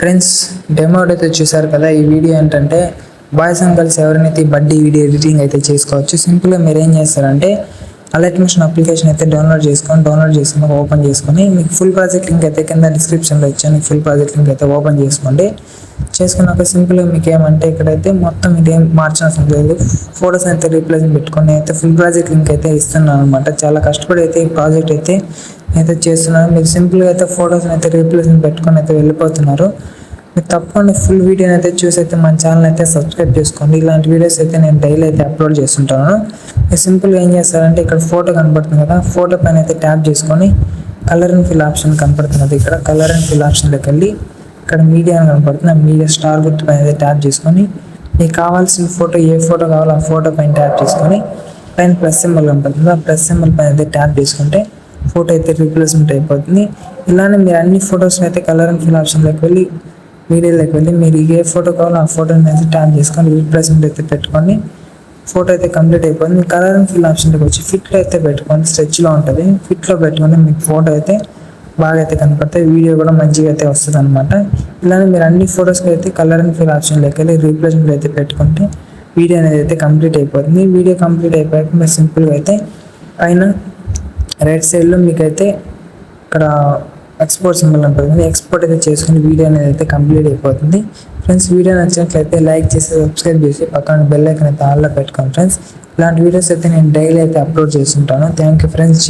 Friends, demo అయితే చూసారు కదా. ఈ వీడియో ఏంటంటే బాయ్స్ అండ్ గర్ల్స్ ఎవరైతే బడ్డీ వీడియో ఎడిటింగ్ అయితే చేసుకోవచ్చు. సింపుల్గా మీరు ఏం చేస్తారంటే అలర్ట్ మిషన్ అప్లికేషన్ అయితే డౌన్లోడ్ చేసుకొని ఓపెన్ చేసుకొని మీకు ఫుల్ ప్రాజెక్ట్ లింక్ అయితే కింద డిస్క్రిప్షన్లో ఇచ్చాను. ఫుల్ ప్రాజెక్ట్ లింక్ అయితే ఓపెన్ చేసుకోండి. చేసుకున్నాక సింపుల్గా మీకు ఏమంటే ఇక్కడైతే మొత్తం ఇదేం మార్చాల్సిన లేదు. ఫోటోస్ అయితే రీప్లేస్ పెట్టుకొని అయితే ఫుల్ ప్రాజెక్ట్ లింక్ అయితే ఇస్తున్నాను అనమాట. చాలా కష్టపడి అయితే ఈ ప్రాజెక్ట్ అయితే చేస్తున్నాను. మీరు సింపుల్గా అయితే ఫోటోస్ అయితే రీప్లేస్ పెట్టుకొని అయితే వెళ్ళిపోతున్నారు. మీరు తప్పకుండా ఫుల్ వీడియోని అయితే చూసి అయితే మన ఛానల్ అయితే సబ్స్క్రైబ్ చేసుకోండి. ఇలాంటి వీడియోస్ అయితే నేను డైలీ అయితే అప్లోడ్ చేస్తుంటాను. మీరు సింపుల్గా ఏం చేస్తారంటే ఇక్కడ ఫోటో కనపడుతుంది కదా, ఫోటో పైన అయితే ట్యాప్ చేసుకొని కలర్ అండ్ ఫిల్ ఆప్షన్ కనపడుతుంది కదా, ఇక్కడ కలర్ అండ్ ఫిల్ ఆప్షన్లోకి వెళ్ళి ఇక్కడ మీడియా అని కనపడుతుంది. ఆ మీడియా స్టార్ గుర్తు పైన అయితే ట్యాప్ చేసుకొని మీకు కావాల్సిన ఫోటో ఏ ఫోటో కావాలో ఆ ఫోటో పైన ట్యాప్ చేసుకొని పైన ప్లస్ సింబల్ కనపడుతుంది. ఆ ప్లస్ సింబల్ పైన అయితే ట్యాప్ చేసుకుంటే ఫోటో అయితే రీప్లేస్మెంట్ అయిపోతుంది. ఇలానే మీరు అన్ని ఫొటోస్ అయితే కలర్ అండ్ ఫిల్ ఆప్షన్లోకి వెళ్ళి వీడియోలోకి వెళ్ళి మీరు ఏ ఫోటో కావాలో ఆ ఫోటోని అయితే ట్యాప్ చేసుకొని రీప్లేస్మెంట్ అయితే పెట్టుకొని ఫోటో అయితే కంప్లీట్ అయిపోతుంది. మీ కలర్ అండ్ ఫిల్ ఆప్షన్లోకి వచ్చి ఫిట్లో అయితే పెట్టుకొని స్ట్రెచ్లో ఉంటుంది. ఫిట్లో పెట్టుకొని మీకు ఫోటో అయితే బాగా అయితే కనపడతాయి. వీడియో కూడా మంచిగా అయితే వస్తుంది అనమాట. ఇలానే మీరు అన్ని ఫొటోస్కి అయితే కలర్ అండ్ ఫిల్ ఆప్షన్లోకి వెళ్ళి రీప్లేస్మెంట్ అయితే పెట్టుకుంటే వీడియో అనేది అయితే కంప్లీట్ అయిపోతుంది. వీడియో కంప్లీట్ అయిపోయాక మీరు సింపుల్గా అయితే పైన రైట్ సైడ్లో మీకైతే ఇక్కడ ఎక్స్పోర్ట్ సింబల్ ఉంటుంది. ఎక్స్పోర్ట్ అయితే చేసుకుని వీడియో అనేది అయితే కంప్లీట్ అయిపోతుంది. ఫ్రెండ్స్, వీడియో నచ్చినట్లయితే లైక్ చేసి సబ్స్క్రైబ్ చేసి పక్కన బెల్ ఐకాన్ అయితే ఆన్లో పెట్టుకోండి. ఫ్రెండ్స్, ఇలాంటి వీడియోస్ అయితే నేను డైలీ అయితే అప్లోడ్ చేస్తుంటాను. Thank you friends.